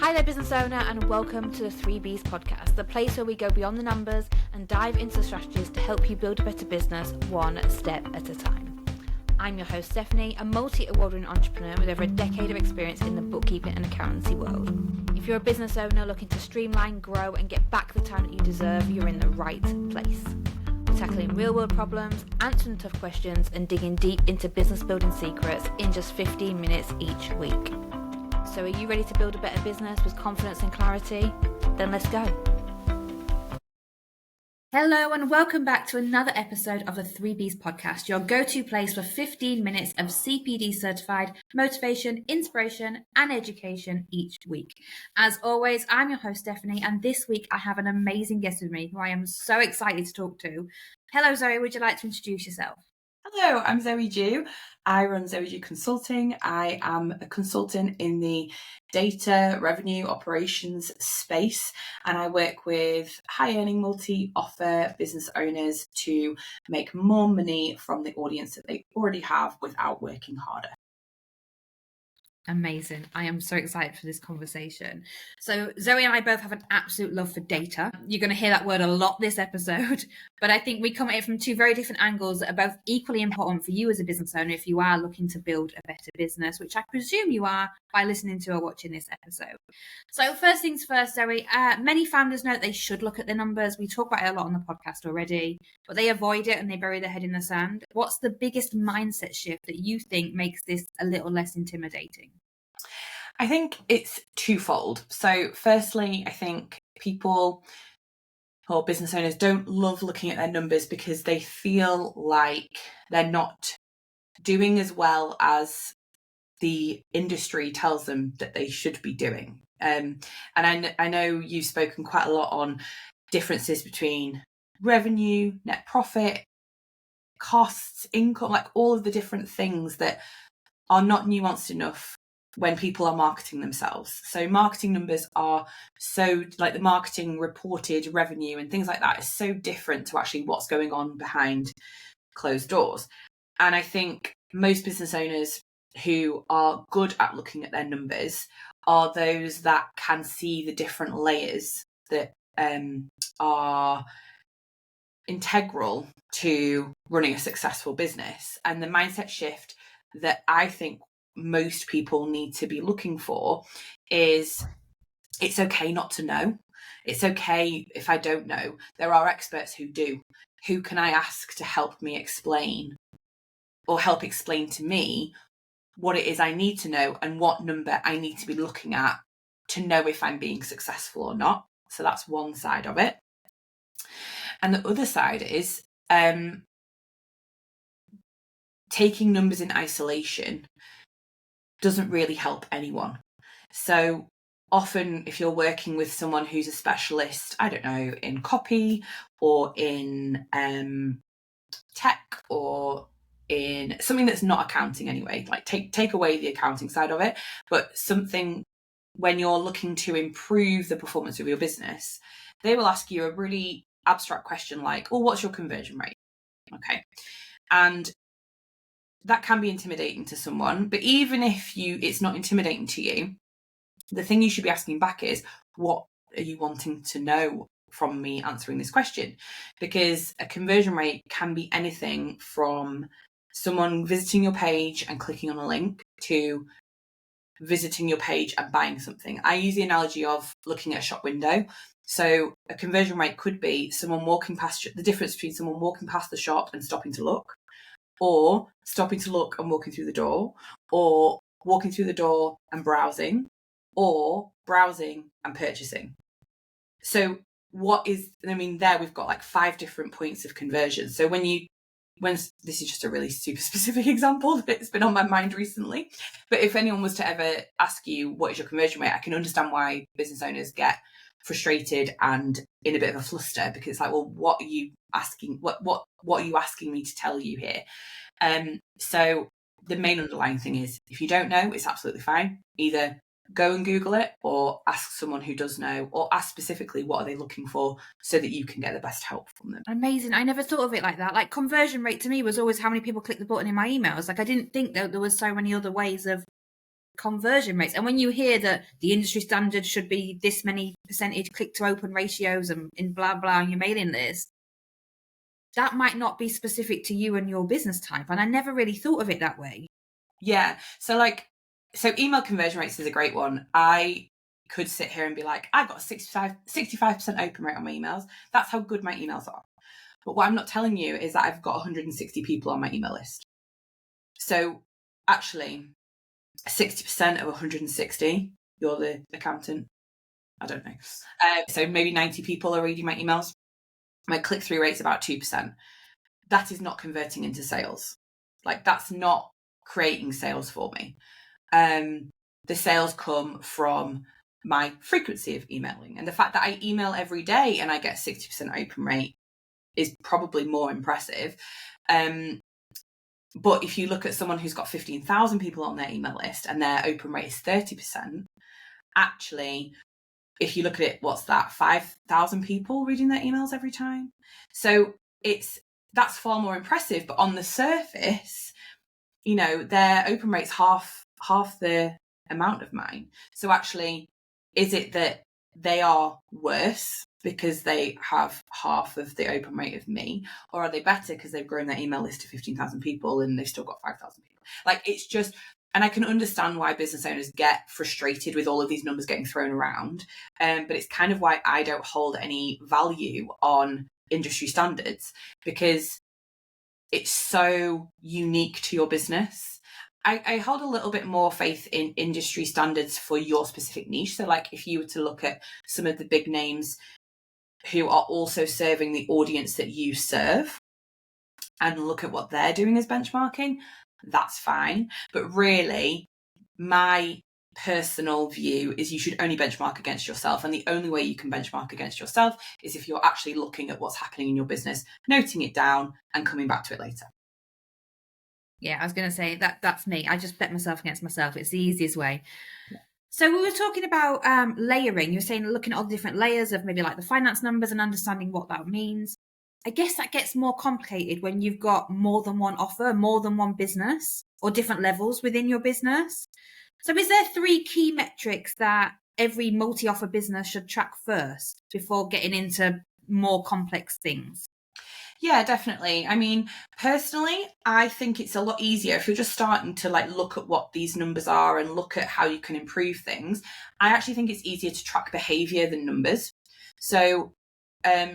Hi there, business owner, and welcome to the 3Bs podcast, the place where we go beyond the numbers and dive into strategies to help you build a better business one step at a time. I'm your host, Stephanie, a multi-award-winning entrepreneur with over a decade of experience in the bookkeeping and accountancy world. If you're a business owner looking to streamline, grow, and get back the time that you deserve, you're in the right place. We're tackling real-world problems, answering tough questions, and digging deep into business-building secrets in just 15 minutes each week. So are you ready to build a better business with confidence and clarity? Then let's go. Hello and welcome back to another episode of the 3Bs podcast, your go-to place for 15 minutes of CPD certified motivation, inspiration and education each week. As always, I'm your host Stephanie, and this week I have an amazing guest with me who I am so excited to talk to. Hello Zoe, would you like to introduce yourself? Hello, I'm Zoë Dew. I run Zoë Dew Consulting. I am a consultant in the data, revenue, operations space, and I work with high-earning multi-offer business owners to make more money from the audience that they already have without working harder. Amazing. I am so excited for this conversation. So Zoe and I both have an absolute love for data. You're going to hear that word a lot this episode, but I think we come at it from two very different angles that are both equally important for you as a business owner if you are looking to build a better business, which I presume you are by listening to or watching this episode. So first things first, Zoe, many founders know that they should look at the numbers. We talk about it a lot on the podcast already, but they avoid it and they bury their head in the sand. What's the biggest mindset shift that you think makes this a little less intimidating? I think it's twofold. So firstly, I think people or business owners don't love looking at their numbers because they feel like they're not doing as well as the industry tells them that they should be doing. And I know you've spoken quite a lot on differences between revenue, net profit, costs, income, like all of the different things that are not nuanced enough when people are marketing themselves. So marketing numbers are so, like the marketing reported revenue and things like that is so different to actually what's going on behind closed doors. And I think most business owners who are good at looking at their numbers are those that can see the different layers that are integral to running a successful business. And the mindset shift that I think most people need to be looking for is it's okay not to know. It's okay if I don't know. There are experts who do. Who can I ask to help me explain or help explain to me what it is I need to know and what number I need to be looking at to know if I'm being successful or not. So that's one side of it. And the other side is taking numbers in isolation doesn't really help anyone. So often if you're working with someone who's a specialist, I don't know, in copy or in tech or in something that's not accounting anyway, like take away the accounting side of it, but something when you're looking to improve the performance of your business, they will ask you a really abstract question like, oh, what's your conversion rate? Okay. And that can be intimidating to someone, but even if it's not intimidating to you, the thing you should be asking back is, what are you wanting to know from me answering this question? Because a conversion rate can be anything from someone visiting your page and clicking on a link to visiting your page and buying something. I use the analogy of looking at a shop window. So a conversion rate could be someone walking past, the difference between someone walking past the shop and stopping to look, or stopping to look and walking through the door, or walking through the door and browsing, or browsing and purchasing. So there we've got like 5 different points of conversion. So when this is just a really super specific example that's been on my mind recently, but if anyone was to ever ask you what is your conversion rate, I can understand why business owners get frustrated and in a bit of a fluster, because it's like, well, what are you asking? What are you asking me to tell you here? So the main underlying thing is, if you don't know, it's absolutely fine. Either go and Google it or ask someone who does know, or ask specifically what are they looking for so that you can get the best help from them. Amazing. I never thought of it like that. Like conversion rate to me was always how many people click the button in my emails. Like I didn't think that there was so many other ways of conversion rates. And when you hear that the industry standard should be this many percentage click to open ratios and in blah, blah, on your mailing list, that might not be specific to you and your business type. And I never really thought of it that way. Yeah. So email conversion rates is a great one. I could sit here and be like, I've got a 65% open rate on my emails. That's how good my emails are. But what I'm not telling you is that I've got 160 people on my email list. So actually, 60% of 160, you're the accountant. I don't know. So maybe 90 people are reading my emails. My click-through rate's about 2%. That is not converting into sales. Like, that's not creating sales for me. The sales come from my frequency of emailing. And the fact that I email every day and I get 60% open rate is probably more impressive. But if you look at someone who's got 15,000 people on their email list and their open rate is 30%, actually, if you look at it, what's that? 5,000 people reading their emails every time. So that's far more impressive. But on the surface, you know, their open rate's half the amount of mine. So actually, is it that they are worse because they have half of the open rate of me, or are they better because they've grown their email list to 15,000 people and they've still got 5,000 people? Like, it's just, and I can understand why business owners get frustrated with all of these numbers getting thrown around. But it's kind of why I don't hold any value on industry standards, because it's so unique to your business. I hold a little bit more faith in industry standards for your specific niche. So like, if you were to look at some of the big names who are also serving the audience that you serve and look at what they're doing as benchmarking, that's fine. But really, my personal view is you should only benchmark against yourself. And the only way you can benchmark against yourself is if you're actually looking at what's happening in your business, noting it down and coming back to it later. Yeah, I was going to say that's me. I just bet myself against myself. It's the easiest way. Yeah. So we were talking about layering. You were saying looking at all the different layers of maybe like the finance numbers and understanding what that means. I guess that gets more complicated when you've got more than one offer, more than one business, or different levels within your business. So is there 3 key metrics that every multi-offer business should track first before getting into more complex things? Yeah, definitely. I mean, personally, I think it's a lot easier if you're just starting to like look at what these numbers are and look at how you can improve things. I actually think it's easier to track behavior than numbers. So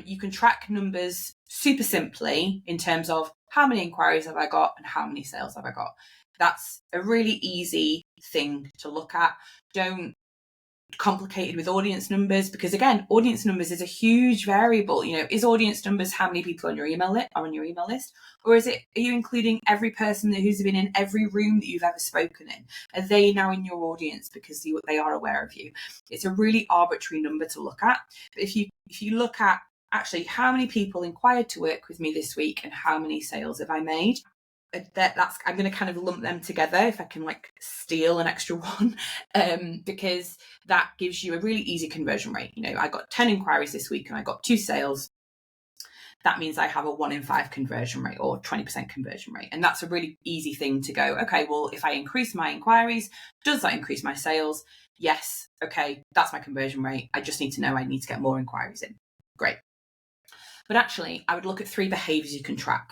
you can track numbers super simply in terms of how many inquiries have I got and how many sales have I got. That's a really easy thing to look at. Don't complicated with audience numbers, because again, audience numbers is a huge variable. You know, is audience numbers how many people on your email list, or is it, are you including every person who's been in every room that you've ever spoken in? Are they now in your audience because they are aware of you? It's a really arbitrary number to look at. But if you look at actually how many people inquired to work with me this week and how many sales have I made, that's, I'm going to kind of lump them together if I can like steal an extra one, because that gives you a really easy conversion rate. You know, I got 10 inquiries this week and I got 2 sales. That means I have a 1 in 5 conversion rate, or 20% conversion rate. And that's a really easy thing to go, okay, well, if I increase my inquiries, does that increase my sales? Yes. Okay, that's my conversion rate. I just need to know I need to get more inquiries in. Great. But actually, I would look at 3 behaviors you can track.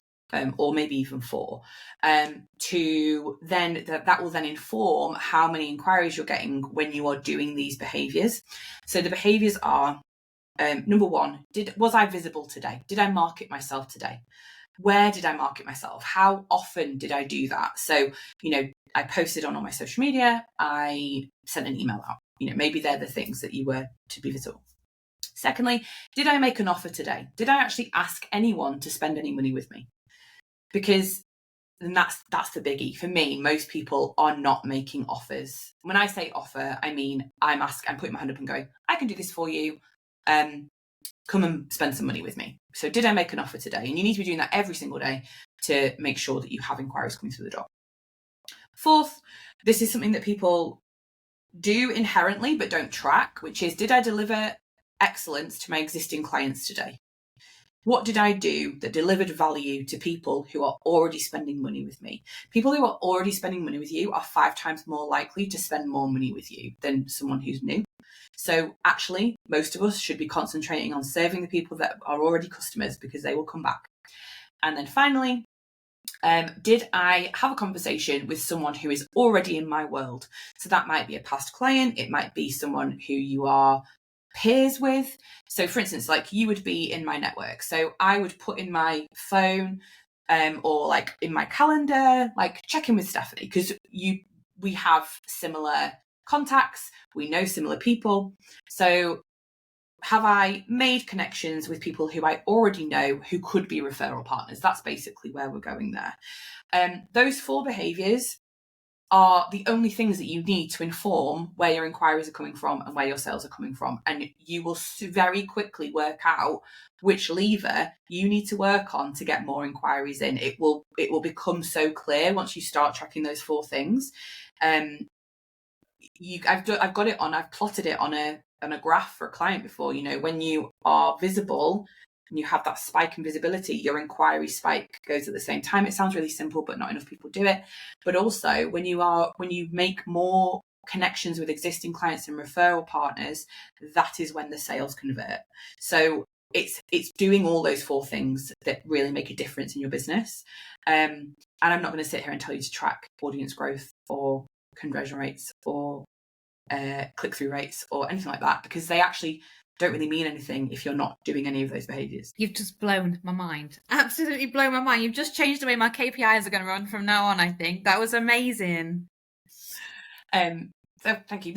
Or maybe even 4, to then that will then inform how many inquiries you're getting when you are doing these behaviors. So the behaviors are, number 1, was I visible today? Did I market myself today? Where did I market myself? How often did I do that? So, you know, I posted on all my social media, I sent an email out. You know, maybe they're the things that you were to be visible. Secondly, did I make an offer today? Did I actually ask anyone to spend any money with me? Because then that's the biggie. For me, most people are not making offers. When I say offer, I mean, I'm putting my hand up and going, I can do this for you. Come and spend some money with me. So did I make an offer today? And you need to be doing that every single day to make sure that you have inquiries coming through the door. 4th, this is something that people do inherently but don't track, which is, did I deliver excellence to my existing clients today? What did I do that delivered value to people who are already spending money with me? People who are already spending money with you are 5 times more likely to spend more money with you than someone who's new. So actually, most of us should be concentrating on serving the people that are already customers, because they will come back. And then finally, did I have a conversation with someone who is already in my world? So that might be a past client. It might be someone who you are peers with. So for instance, like you would be in my network. So I would put in my phone or like in my calendar, like check in with Stephanie, because we have similar contacts. We know similar people. So have I made connections with people who I already know who could be referral partners? That's basically where we're going there. Those 4 behaviours are the only things that you need to inform where your inquiries are coming from and where your sales are coming from. And you will very quickly work out which lever you need to work on to get more inquiries in. It will become so clear once you start tracking those 4 things. I've got it on, I've plotted it on a graph for a client before. When you are visible and you have that spike in visibility, your inquiry spike goes at the same time. It sounds really simple, but not enough people do it. But also when you make more connections with existing clients and referral partners, that is when the sales convert. So it's doing all those 4 things that really make a difference in your business. And I'm not going to sit here and tell you to track audience growth or conversion rates or click-through rates or anything like that, because they actually don't really mean anything if you're not doing any of those behaviours. You've just blown my mind. Absolutely blown my mind. You've just changed the way my KPIs are going to run from now on, I think. That was amazing. So thank you.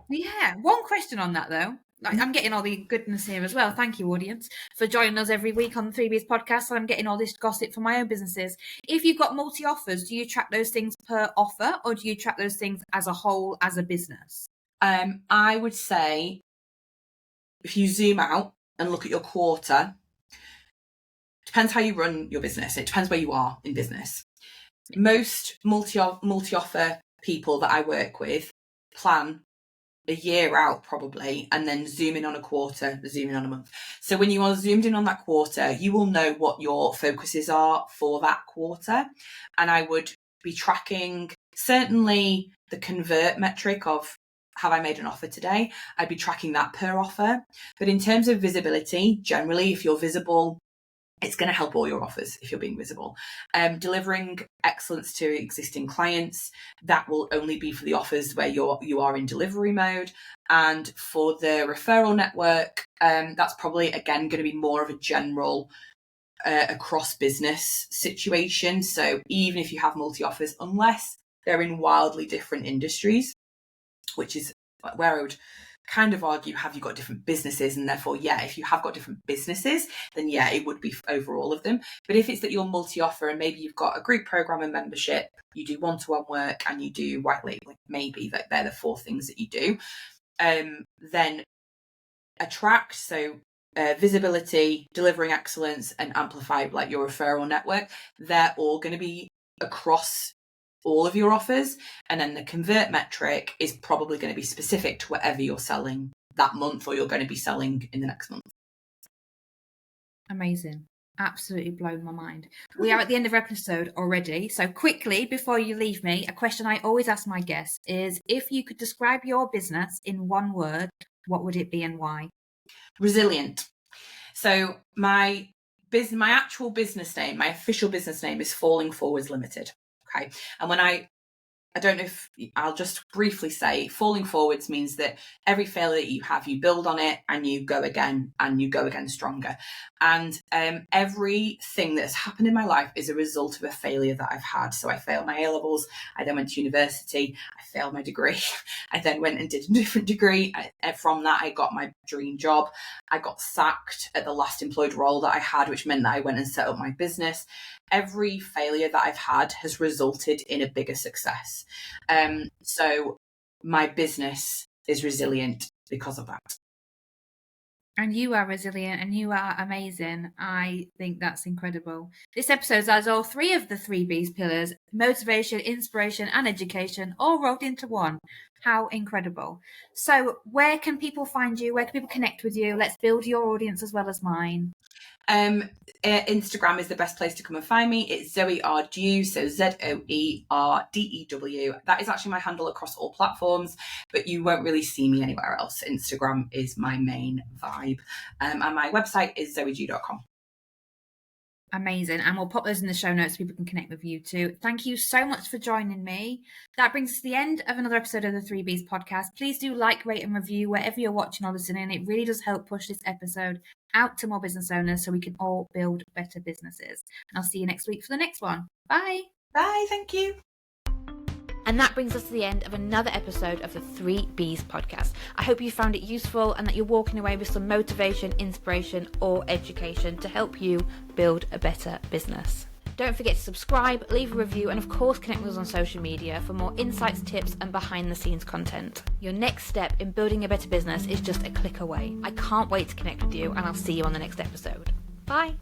Yeah. One question on that, though. I'm getting all the goodness here as well. Thank you, audience, for joining us every week on the 3Bs podcast. And I'm getting all this gossip for my own businesses. If you've got multi-offers, do you track those things per offer, or do you track those things as a whole as a business? I would say if you zoom out and look at your quarter, depends how you run your business. It depends where you are in business. Most multi-offer people that I work with plan a year out probably, and then zoom in on a quarter, zoom in on a month. So when you are zoomed in on that quarter, you will know what your focuses are for that quarter. And I would be tracking certainly the convert metric of, have I made an offer today? I'd be tracking that per offer. But in terms of visibility, generally, if you're visible, it's going to help all your offers if you're being visible. Delivering excellence to existing clients, that will only be for the offers where you are in delivery mode. And for the referral network, that's probably, again, going to be more of a general across business situation. So even if you have multi-offers, unless they're in wildly different industries, which is where I would kind of argue, have you got different businesses? And therefore, yeah, if you have got different businesses, then yeah, it would be over all of them. But if it's that you're multi-offer and maybe you've got a group program and membership, you do one-to-one work and you do white labeling, maybe that they're the 4 things that you do, then attract, so visibility, delivering excellence, and amplify, like your referral network, they're all going to be across all of your offers. And then the convert metric is probably going to be specific to whatever you're selling that month or you're going to be selling in the next month. Amazing. Absolutely blown my mind. We are at the end of our episode already. So quickly, before you leave me, a question I always ask my guests is, if you could describe your business in 1 word, what would it be and why? Resilient. So my actual business name, my official business name is Falling Forwards Limited. Okay. And when I don't know if I'll just briefly say, falling forwards means that every failure that you have, you build on it and you go again and you go again stronger. And everything that's happened in my life is a result of a failure that I've had. So I failed my A-levels. I then went to university. I failed my degree. I then went and did a different degree. From that, I got my dream job. I got sacked at the last employed role that I had, which meant that I went and set up my business. Every failure that I've had has resulted in a bigger success. So my business is resilient because of that. And you are resilient and you are amazing. I think that's incredible. This episode has all 3 of the 3Bs pillars: motivation, inspiration, and education, all rolled into one. How incredible. So where can people find you? Where can people connect with you? Let's build your audience as well as mine. Instagram is the best place to come and find me. It's Zoe R Dew, so ZOERDEW. That is actually my handle across all platforms, but you won't really see me anywhere else. Instagram is my main vibe. And my website is zoedew.com. Amazing. And we'll pop those in the show notes so people can connect with you too. Thank you so much for joining me. That brings us to the end of another episode of the 3Bs podcast. Please do like, rate and review wherever you're watching or listening. It really does help push this episode out to more business owners so we can all build better businesses. And I'll see you next week for the next one. Bye. Bye. Thank you. And that brings us to the end of another episode of the 3Bs podcast. I hope you found it useful and that you're walking away with some motivation, inspiration, or education to help you build a better business. Don't forget to subscribe, leave a review, and of course connect with us on social media for more insights, tips, and behind the scenes content. Your next step in building a better business is just a click away. I can't wait to connect with you, and I'll see you on the next episode. Bye.